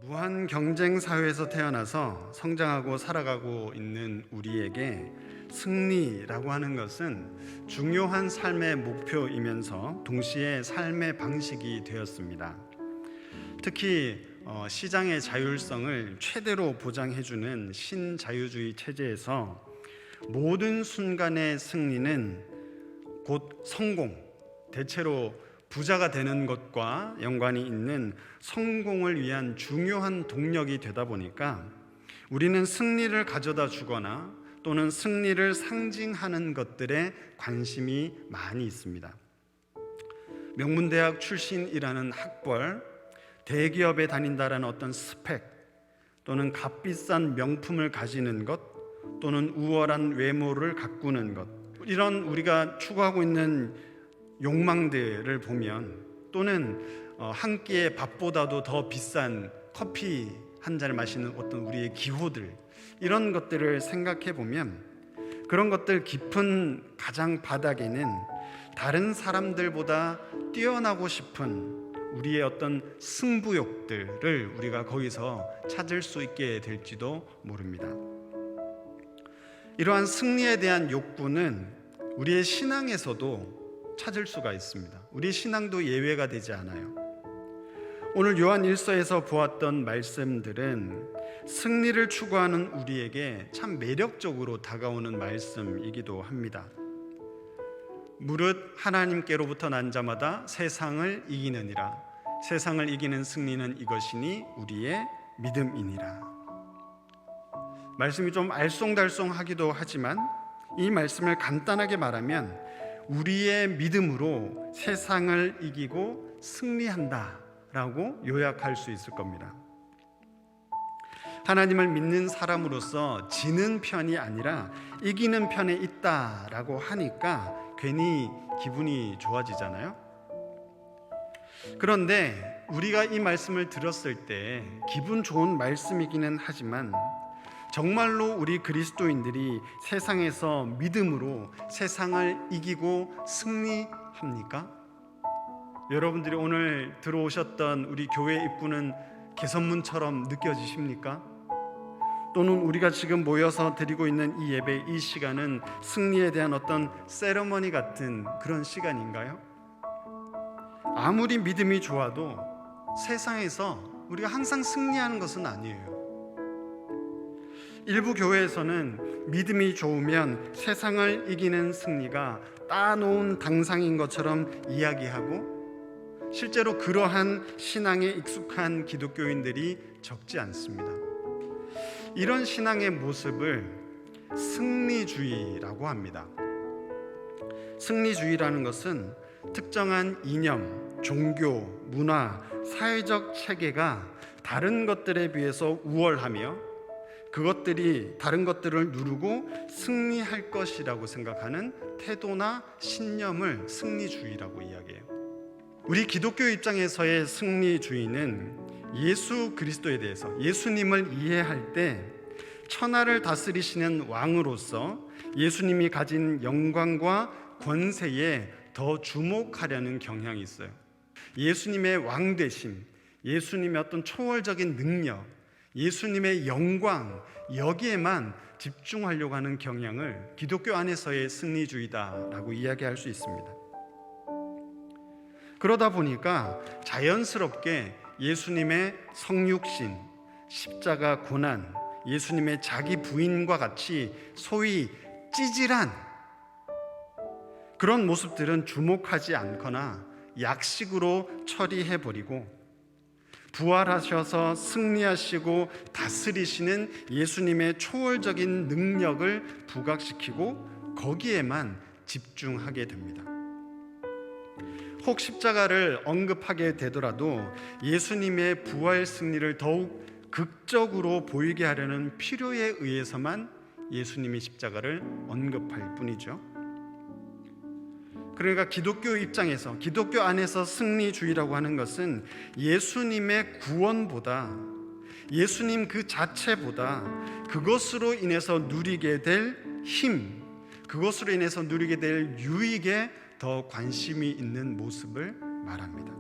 무한 경쟁 사회에서 태어나서 성장하고 살아가고 있는 우리에게 승리라고 하는 것은 중요한 삶의 목표이면서 동시에 삶의 방식이 되었습니다. 특히 시장의 자율성을 최대로 보장해주는 신자유주의 체제에서 모든 순간의 승리는 곧 성공, 대체로 부자가 되는 것과 연관이 있는 성공을 위한 중요한 동력이 되다 보니까 우리는 승리를 가져다 주거나 또는 승리를 상징하는 것들에 관심이 많이 있습니다. 명문대학 출신이라는 학벌, 대기업에 다닌다라는 어떤 스펙, 또는 값비싼 명품을 가지는 것, 또는 우월한 외모를 가꾸는 것, 이런 우리가 추구하고 있는 욕망들을 보면, 또는 한 끼의 밥보다도 더 비싼 커피 한 잔을 마시는 어떤 우리의 기호들, 이런 것들을 생각해 보면 그런 것들 깊은 가장 바닥에는 다른 사람들보다 뛰어나고 싶은 우리의 어떤 승부욕들을 우리가 거기서 찾을 수 있게 될지도 모릅니다. 이러한 승리에 대한 욕구는 우리의 신앙에서도 찾을 수가 있습니다. 우리 신앙도 예외가 되지 않아요. 오늘 요한 1서에서 보았던 말씀들은 승리를 추구하는 우리에게 참 매력적으로 다가오는 말씀이기도 합니다. 무릇 하나님께로부터 난 자마다 세상을 이기느니라. 세상을 이기는 승리는 이것이니 우리의 믿음이니라. 말씀이 좀 알쏭달쏭하기도 하지만 이 말씀을 간단하게 말하면 우리의 믿음으로 세상을 이기고 승리한다 라고 요약할 수 있을 겁니다. 하나님을 믿는 사람으로서 지는 편이 아니라 이기는 편에 있다라고 하니까 괜히 기분이 좋아지잖아요. 그런데 우리가 이 말씀을 들었을 때 기분 좋은 말씀이기는 하지만 정말로 우리 그리스도인들이 세상에서 믿음으로 세상을 이기고 승리합니까? 여러분들이 오늘 들어오셨던 우리 교회 입구는 개선문처럼 느껴지십니까? 또는 우리가 지금 모여서 드리고 있는 이 예배, 이 시간은 승리에 대한 어떤 세러머니 같은 그런 시간인가요? 아무리 믿음이 좋아도 세상에서 우리가 항상 승리하는 것은 아니에요. 일부 교회에서는 믿음이 좋으면 세상을 이기는 승리가 따놓은 당상인 것처럼 이야기하고 실제로 그러한 신앙에 익숙한 기독교인들이 적지 않습니다. 이런 신앙의 모습을 승리주의라고 합니다. 승리주의라는 것은 특정한 이념, 종교, 문화, 사회적 체계가 다른 것들에 비해서 우월하며 그것들이 다른 것들을 누르고 승리할 것이라고 생각하는 태도나 신념을 승리주의라고 이야기해요. 우리 기독교 입장에서의 승리주의는 예수 그리스도에 대해서, 예수님을 이해할 때 천하를 다스리시는 왕으로서 예수님이 가진 영광과 권세에 더 주목하려는 경향이 있어요. 예수님의 왕되심, 예수님의 어떤 초월적인 능력, 예수님의 영광, 여기에만 집중하려고 하는 경향을 기독교 안에서의 승리주의다라고 이야기할 수 있습니다. 그러다 보니까 자연스럽게 예수님의 성육신, 십자가 고난, 예수님의 자기 부인과 같이 소위 찌질한 그런 모습들은 주목하지 않거나 약식으로 처리해버리고 부활하셔서 승리하시고 다스리시는 예수님의 초월적인 능력을 부각시키고 거기에만 집중하게 됩니다. 혹 십자가를 언급하게 되더라도 예수님의 부활 승리를 더욱 극적으로 보이게 하려는 필요에 의해서만 예수님의 십자가를 언급할 뿐이죠. 그러니까 기독교 입장에서, 기독교 안에서 승리주의라고 하는 것은 예수님의 구원보다, 예수님 그 자체보다 그것으로 인해서 누리게 될 힘, 그것으로 인해서 누리게 될 유익에 더 관심이 있는 모습을 말합니다.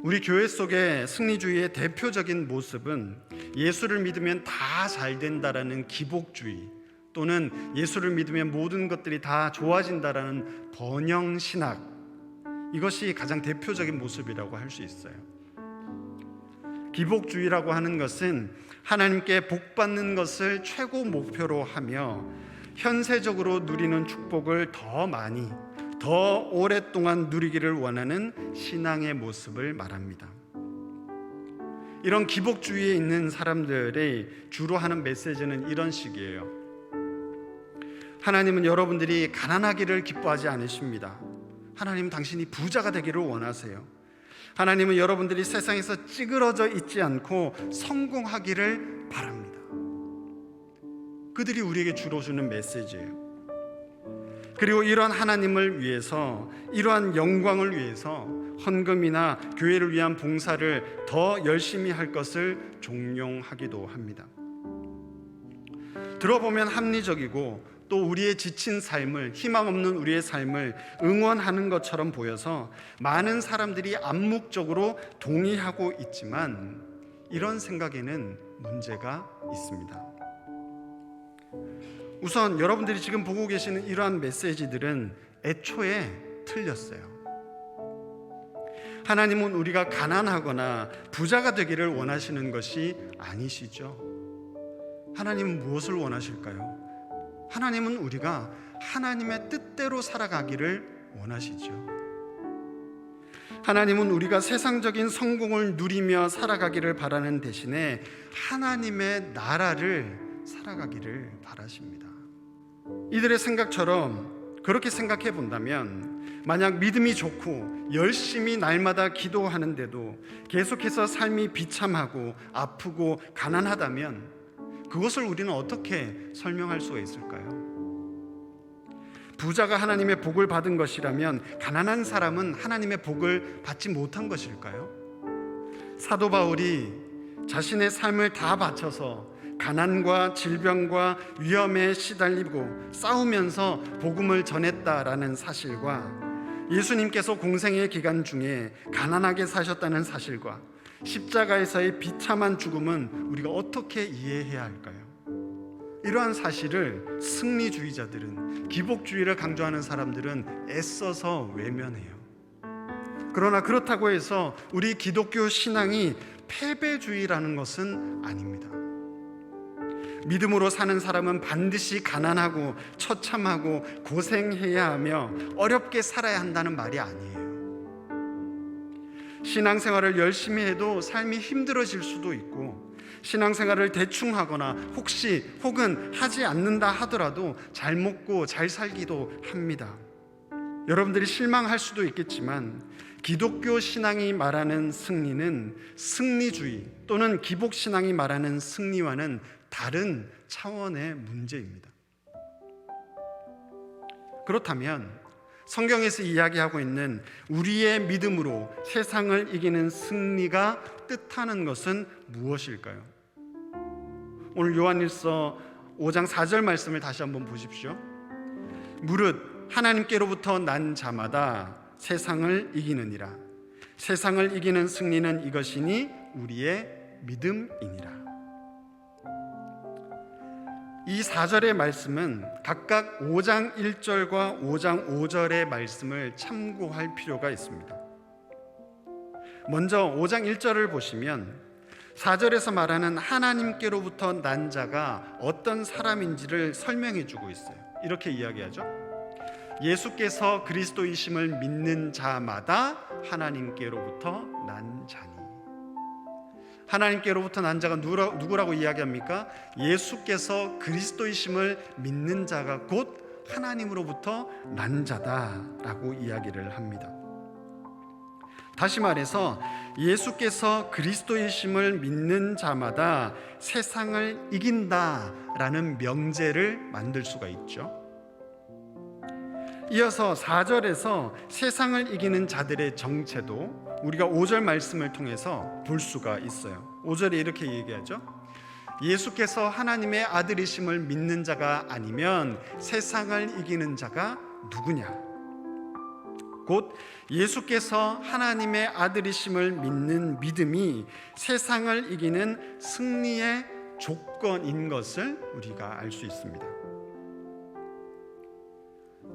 우리 교회 속의 승리주의의 대표적인 모습은 예수를 믿으면 다 잘 된다라는 기복주의, 또는 예수를 믿으면 모든 것들이 다 좋아진다라는 번영신학, 이것이 가장 대표적인 모습이라고 할 수 있어요. 기복주의라고 하는 것은 하나님께 복받는 것을 최고 목표로 하며 현세적으로 누리는 축복을 더 많이, 더 오랫동안 누리기를 원하는 신앙의 모습을 말합니다. 이런 기복주의에 있는 사람들의 주로 하는 메시지는 이런 식이에요. 하나님은 여러분들이 가난하기를 기뻐하지 않으십니다. 하나님은 당신이 부자가 되기를 원하세요. 하나님은 여러분들이 세상에서 찌그러져 있지 않고 성공하기를 바랍니다. 그들이 우리에게 주로 주는 메시지예요. 그리고 이러한 하나님을 위해서, 이러한 영광을 위해서 헌금이나 교회를 위한 봉사를 더 열심히 할 것을 종용하기도 합니다. 들어보면 합리적이고 또 우리의 지친 삶을, 희망 없는 우리의 삶을 응원하는 것처럼 보여서 많은 사람들이 암묵적으로 동의하고 있지만 이런 생각에는 문제가 있습니다. 우선 여러분들이 지금 보고 계시는 이러한 메시지들은 애초에 틀렸어요. 하나님은 우리가 가난하거나 부자가 되기를 원하시는 것이 아니시죠. 하나님은 무엇을 원하실까요? 하나님은 우리가 하나님의 뜻대로 살아가기를 원하시죠. 하나님은 우리가 세상적인 성공을 누리며 살아가기를 바라는 대신에 하나님의 나라를 살아가기를 바라십니다. 이들의 생각처럼 그렇게 생각해 본다면, 만약 믿음이 좋고 열심히 날마다 기도하는데도 계속해서 삶이 비참하고 아프고 가난하다면 그것을 우리는 어떻게 설명할 수가 있을까요? 부자가 하나님의 복을 받은 것이라면 가난한 사람은 하나님의 복을 받지 못한 것일까요? 사도 바울이 자신의 삶을 다 바쳐서 가난과 질병과 위험에 시달리고 싸우면서 복음을 전했다라는 사실과 예수님께서 공생의 기간 중에 가난하게 사셨다는 사실과 십자가에서의 비참한 죽음은 우리가 어떻게 이해해야 할까요? 이러한 사실을 승리주의자들은, 기복주의를 강조하는 사람들은 애써서 외면해요. 그러나 그렇다고 해서 우리 기독교 신앙이 패배주의라는 것은 아닙니다. 믿음으로 사는 사람은 반드시 가난하고 처참하고 고생해야 하며 어렵게 살아야 한다는 말이 아니에요. 신앙생활을 열심히 해도 삶이 힘들어질 수도 있고, 신앙생활을 대충 하거나 혹은 하지 않는다 하더라도 잘 먹고 잘 살기도 합니다. 여러분들이 실망할 수도 있겠지만 기독교 신앙이 말하는 승리는 승리주의 또는 기복신앙이 말하는 승리와는 다른 차원의 문제입니다. 그렇다면 성경에서 이야기하고 있는 우리의 믿음으로 세상을 이기는 승리가 뜻하는 것은 무엇일까요? 오늘 요한일서 5장 4절 말씀을 다시 한번 보십시오. 무릇 하나님께로부터 난 자마다 세상을 이기느니라. 세상을 이기는 승리는 이것이니 우리의 믿음이니라. 이 4절의 말씀은 각각 5장 1절과 5장 5절의 말씀을 참고할 필요가 있습니다. 먼저 5장 1절을 보시면 4절에서 말하는 하나님께로부터 난 자가 어떤 사람인지를 설명해 주고 있어요. 이렇게 이야기하죠. 예수께서 그리스도이심을 믿는 자마다 하나님께로부터 난 자니. 하나님께로부터 난 자가 누구라고 이야기합니까? 예수께서 그리스도이심을 믿는 자가 곧 하나님으로부터 난 자다라고 이야기를 합니다. 다시 말해서 예수께서 그리스도이심을 믿는 자마다 세상을 이긴다라는 명제를 만들 수가 있죠. 이어서 4절에서 세상을 이기는 자들의 정체도 우리가 5절 말씀을 통해서 볼 수가 있어요. 5절에 이렇게 얘기하죠. 예수께서 하나님의 아들이심을 믿는 자가 아니면 세상을 이기는 자가 누구냐? 곧 예수께서 하나님의 아들이심을 믿는 믿음이 세상을 이기는 승리의 조건인 것을 우리가 알 수 있습니다.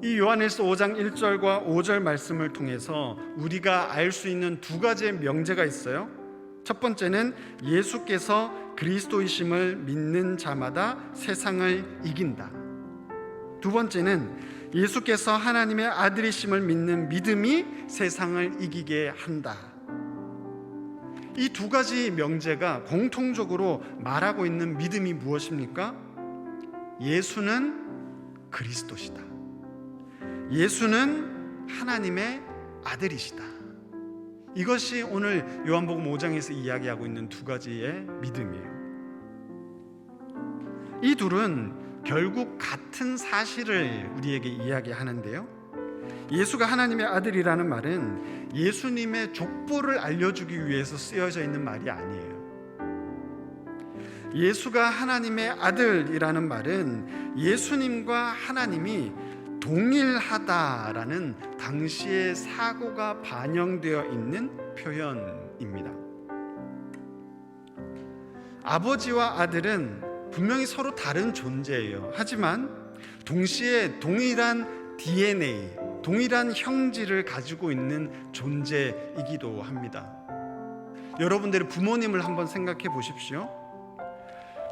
이 요한일서 5장 1절과 5절 말씀을 통해서 우리가 알 수 있는 두 가지의 명제가 있어요. 첫 번째는 예수께서 그리스도이심을 믿는 자마다 세상을 이긴다. 두 번째는 예수께서 하나님의 아들이심을 믿는 믿음이 세상을 이기게 한다. 이 두 가지 명제가 공통적으로 말하고 있는 믿음이 무엇입니까? 예수는 그리스도시다. 예수는 하나님의 아들이시다. 이것이 오늘 요한복음 5장에서 이야기하고 있는 두 가지의 믿음이에요. 이 둘은 결국 같은 사실을 우리에게 이야기하는데요. 예수가 하나님의 아들이라는 말은 예수님의 족보를 알려주기 위해서 쓰여져 있는 말이 아니에요. 예수가 하나님의 아들이라는 말은 예수님과 하나님이 동일하다라는 당시의 사고가 반영되어 있는 표현입니다. 아버지와 아들은 분명히 서로 다른 존재예요. 하지만 동시에 동일한 DNA, 동일한 형질을 가지고 있는 존재이기도 합니다. 여러분들의 부모님을 한번 생각해 보십시오.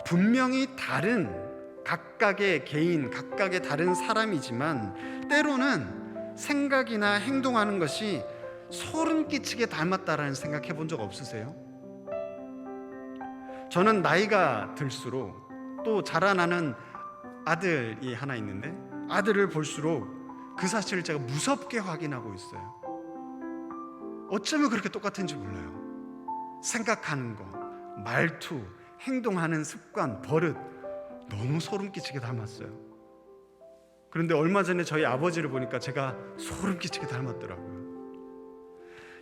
분명히 다른 각각의 개인, 각각의 다른 사람이지만 때로는 생각이나 행동하는 것이 소름 끼치게 닮았다라는 생각해 본 적 없으세요? 저는 나이가 들수록 또 자라나는 아들이 하나 있는데 아들을 볼수록 그 사실을 제가 무섭게 확인하고 있어요. 어쩌면 그렇게 똑같은지 몰라요. 생각하는 거, 말투, 행동하는 습관, 버릇 너무 소름 끼치게 닮았어요. 그런데 얼마 전에 저희 아버지를 보니까 제가 소름 끼치게 닮았더라고요.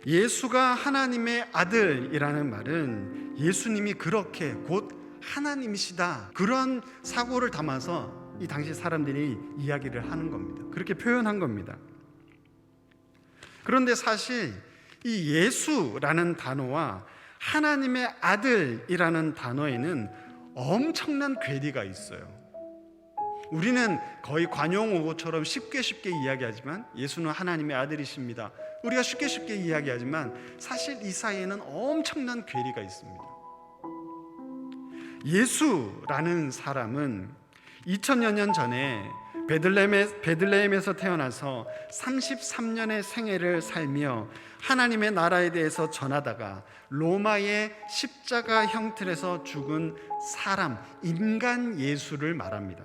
예수가 하나님의 아들이라는 말은 예수님이 그렇게 곧 하나님이시다, 그런 사고를 담아서 이 당시 사람들이 이야기를 하는 겁니다. 그렇게 표현한 겁니다. 그런데 사실 이 예수라는 단어와 하나님의 아들이라는 단어에는 엄청난 괴리가 있어요. 우리는 거의 관용어고처럼 쉽게 이야기하지만 예수는 하나님의 아들이십니다. 우리가 쉽게 이야기하지만 사실 이 사이에는 엄청난 괴리가 있습니다. 예수라는 사람은 2000여 년 전에 베들레헴에서 태어나서 33년의 생애를 살며 하나님의 나라에 대해서 전하다가 로마의 십자가 형틀에서 죽은 사람, 인간 예수를 말합니다.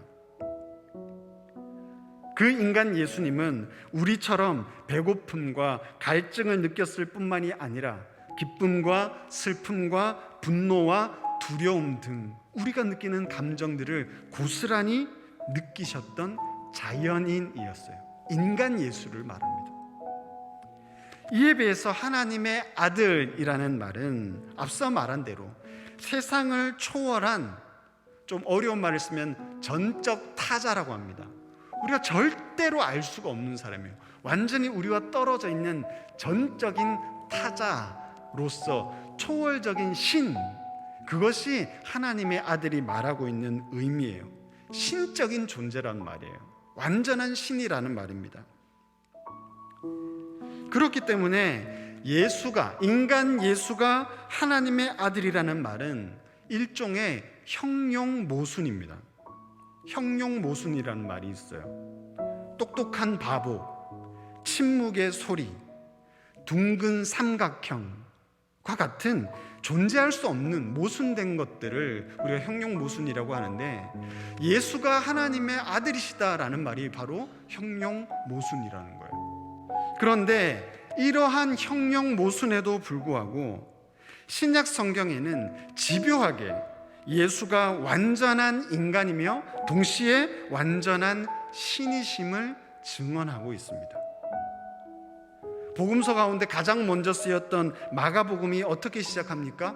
그 인간 예수님은 우리처럼 배고픔과 갈증을 느꼈을 뿐만이 아니라 기쁨과 슬픔과 분노와 두려움 등 우리가 느끼는 감정들을 고스란히 느끼셨던 자연인이었어요. 인간 예수를 말합니다. 이에 비해서 하나님의 아들이라는 말은 앞서 말한 대로 세상을 초월한, 좀 어려운 말을 쓰면 전적 타자라고 합니다. 우리가 절대로 알 수가 없는 사람이에요. 완전히 우리와 떨어져 있는 전적인 타자로서 초월적인 신, 그것이 하나님의 아들이 말하고 있는 의미예요. 신적인 존재란 말이에요. 완전한 신이라는 말입니다. 그렇기 때문에 예수가, 인간 예수가 하나님의 아들이라는 말은 일종의 형용모순입니다. 형용모순이라는 말이 있어요. 똑똑한 바보, 침묵의 소리, 둥근 삼각형과 같은 존재할 수 없는 모순된 것들을 우리가 형용모순이라고 하는데, 예수가 하나님의 아들이시다라는 말이 바로 형용모순이라는 거예요. 그런데 이러한 형용모순에도 불구하고 신약 성경에는 집요하게 예수가 완전한 인간이며 동시에 완전한 신이심을 증언하고 있습니다. 복음서 가운데 가장 먼저 쓰였던 마가복음이 어떻게 시작합니까?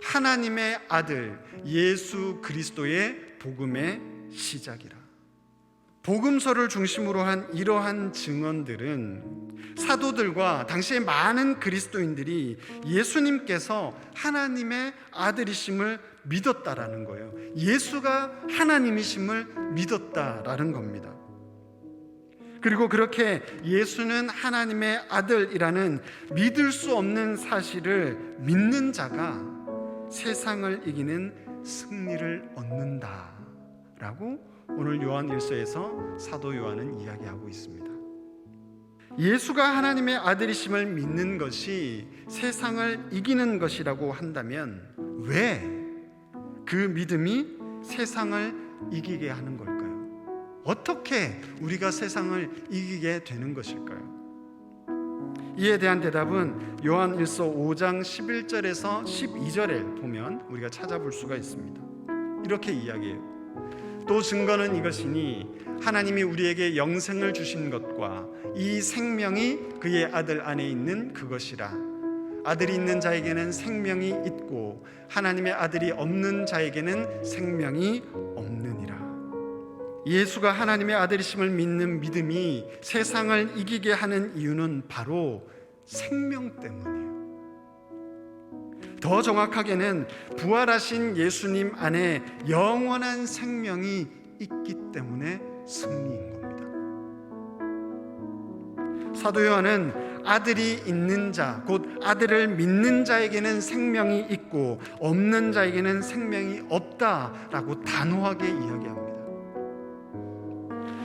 하나님의 아들 예수 그리스도의 복음의 시작이라. 복음서를 중심으로 한 이러한 증언들은 사도들과 당시의 많은 그리스도인들이 예수님께서 하나님의 아들이심을 믿었다라는 거예요. 예수가 하나님이심을 믿었다라는 겁니다. 그리고 그렇게 예수는 하나님의 아들이라는 믿을 수 없는 사실을 믿는 자가 세상을 이기는 승리를 얻는다라고 오늘 요한 1서에서 사도 요한은 이야기하고 있습니다. 예수가 하나님의 아들이심을 믿는 것이 세상을 이기는 것이라고 한다면 왜 그 믿음이 세상을 이기게 하는 걸까요? 어떻게 우리가 세상을 이기게 되는 것일까요? 이에 대한 대답은 요한 1서 5장 11절에서 12절에 보면 우리가 찾아볼 수가 있습니다. 이렇게 이야기해요. 또 증거는 이것이니 하나님이 우리에게 영생을 주신 것과 이 생명이 그의 아들 안에 있는 그것이라. 아들이 있는 자에게는 생명이 있고 하나님의 아들이 없는 자에게는 생명이 없느니라. 예수가 하나님의 아들이심을 믿는 믿음이 세상을 이기게 하는 이유는 바로 생명 때문이에요. 더 정확하게는 부활하신 예수님 안에 영원한 생명이 있기 때문에 승리인 겁니다. 사도 요한은 아들이 있는 자, 곧 아들을 믿는 자에게는 생명이 있고 없는 자에게는 생명이 없다라고 단호하게 이야기합니다.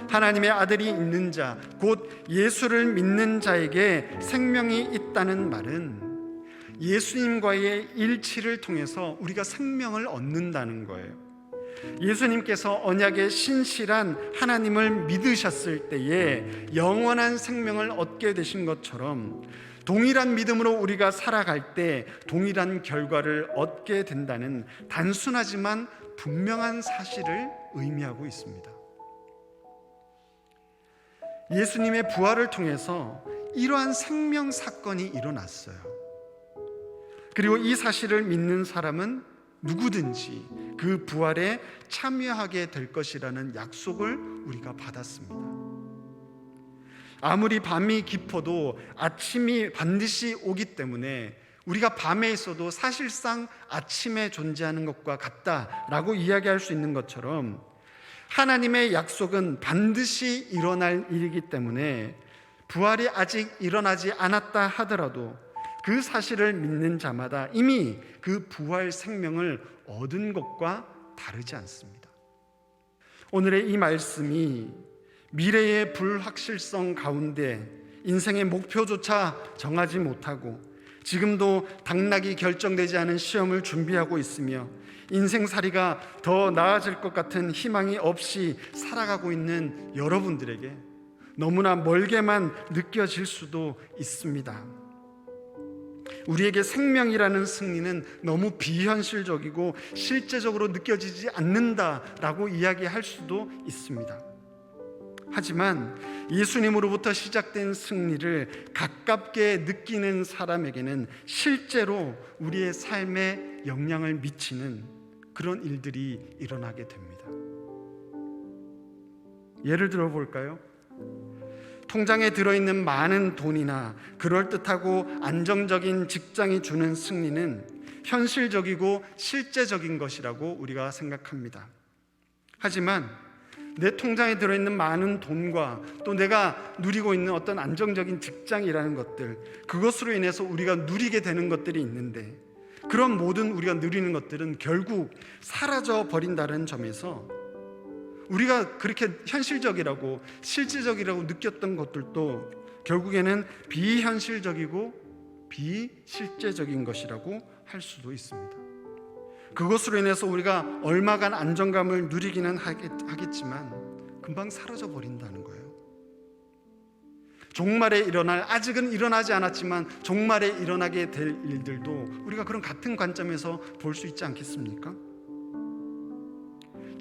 하나님의 아들이 있는 자, 곧 예수를 믿는 자에게 생명이 있다는 말은 예수님과의 일치를 통해서 우리가 생명을 얻는다는 거예요. 예수님께서 언약의 신실한 하나님을 믿으셨을 때에 영원한 생명을 얻게 되신 것처럼 동일한 믿음으로 우리가 살아갈 때 동일한 결과를 얻게 된다는 단순하지만 분명한 사실을 의미하고 있습니다. 예수님의 부활을 통해서 이러한 생명 사건이 일어났어요. 그리고 이 사실을 믿는 사람은 누구든지 그 부활에 참여하게 될 것이라는 약속을 우리가 받았습니다. 아무리 밤이 깊어도 아침이 반드시 오기 때문에 우리가 밤에 있어도 사실상 아침에 존재하는 것과 같다라고 이야기할 수 있는 것처럼 하나님의 약속은 반드시 일어날 일이기 때문에 부활이 아직 일어나지 않았다 하더라도 그 사실을 믿는 자마다 이미 그 부활 생명을 얻은 것과 다르지 않습니다. 오늘의 이 말씀이 미래의 불확실성 가운데 인생의 목표조차 정하지 못하고 지금도 당락이 결정되지 않은 시험을 준비하고 있으며 인생살이가 더 나아질 것 같은 희망이 없이 살아가고 있는 여러분들에게 너무나 멀게만 느껴질 수도 있습니다. 우리에게 생명이라는 승리는 너무 비현실적이고 실제적으로 느껴지지 않는다라고 이야기할 수도 있습니다. 하지만 예수님으로부터 시작된 승리를 가깝게 느끼는 사람에게는 실제로 우리의 삶에 영향을 미치는 그런 일들이 일어나게 됩니다. 예를 들어 볼까요? 통장에 들어있는 많은 돈이나 그럴듯하고 안정적인 직장이 주는 승리는 현실적이고 실제적인 것이라고 우리가 생각합니다. 하지만 내 통장에 들어있는 많은 돈과 또 내가 누리고 있는 어떤 안정적인 직장이라는 것들, 그것으로 인해서 우리가 누리게 되는 것들이 있는데 그런 모든 우리가 누리는 것들은 결국 사라져 버린다는 점에서 우리가 그렇게 현실적이라고 실질적이라고 느꼈던 것들도 결국에는 비현실적이고 비실제적인 것이라고 할 수도 있습니다. 그것으로 인해서 우리가 얼마간 안정감을 누리기는 하겠지만 금방 사라져 버린다는 거예요. 종말에 일어날, 아직은 일어나지 않았지만 종말에 일어나게 될 일들도 우리가 그런 같은 관점에서 볼 수 있지 않겠습니까?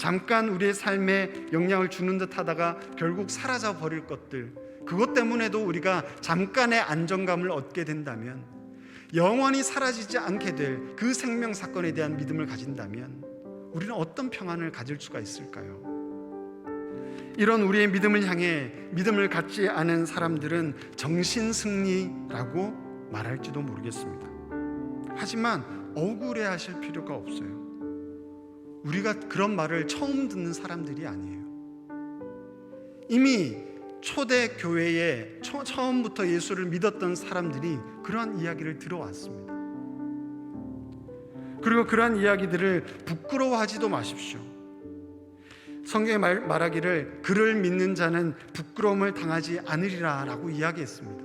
잠깐 우리의 삶에 영향을 주는 듯 하다가 결국 사라져 버릴 것들, 그것 때문에도 우리가 잠깐의 안정감을 얻게 된다면, 영원히 사라지지 않게 될 그 생명 사건에 대한 믿음을 가진다면 우리는 어떤 평안을 가질 수가 있을까요? 이런 우리의 믿음을 향해 믿음을 갖지 않은 사람들은 정신승리라고 말할지도 모르겠습니다. 하지만 억울해하실 필요가 없어요. 우리가 그런 말을 처음 듣는 사람들이 아니에요. 이미 초대 교회에 처음부터 예수를 믿었던 사람들이 그러한 이야기를 들어왔습니다. 그리고 그러한 이야기들을 부끄러워하지도 마십시오. 성경에 말하기를 그를 믿는 자는 부끄러움을 당하지 않으리라 라고 이야기했습니다.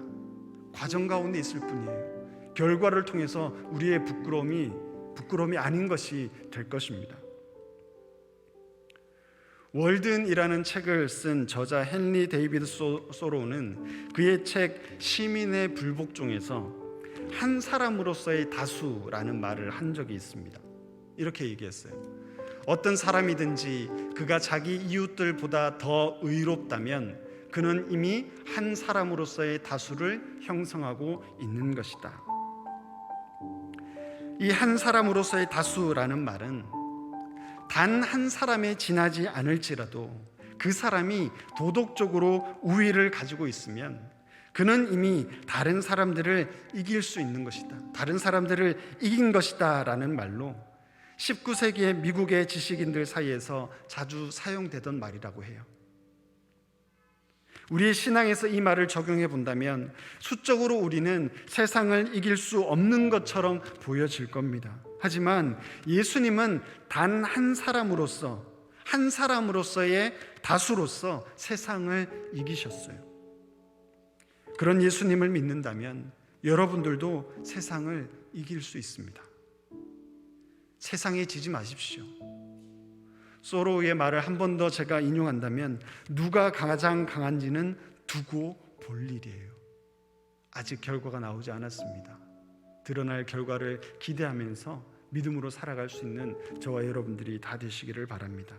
과정 가운데 있을 뿐이에요. 결과를 통해서 우리의 부끄러움이 아닌 것이 될 것입니다. 월든이라는 책을 쓴 저자 헨리 데이비드 소로는 그의 책 시민의 불복종에서 한 사람으로서의 다수라는 말을 한 적이 있습니다. 이렇게 얘기했어요. 어떤 사람이든지 그가 자기 이웃들보다 더 의롭다면 그는 이미 한 사람으로서의 다수를 형성하고 있는 것이다. 이 한 사람으로서의 다수라는 말은 단 한 사람에 지나지 않을지라도 그 사람이 도덕적으로 우위를 가지고 있으면 그는 이미 다른 사람들을 이길 수 있는 것이다. 다른 사람들을 이긴 것이다 라는 말로 19세기의 미국의 지식인들 사이에서 자주 사용되던 말이라고 해요. 우리의 신앙에서 이 말을 적용해 본다면 수적으로 우리는 세상을 이길 수 없는 것처럼 보여질 겁니다. 하지만 예수님은 단 한 사람으로서의 다수로서 세상을 이기셨어요. 그런 예수님을 믿는다면 여러분들도 세상을 이길 수 있습니다. 세상에 지지 마십시오. 소로우의 말을 한 번 더 제가 인용한다면 누가 가장 강한지는 두고 볼 일이에요. 아직 결과가 나오지 않았습니다. 드러날 결과를 기대하면서 믿음으로 살아갈 수 있는 저와 여러분들이 다 되시기를 바랍니다.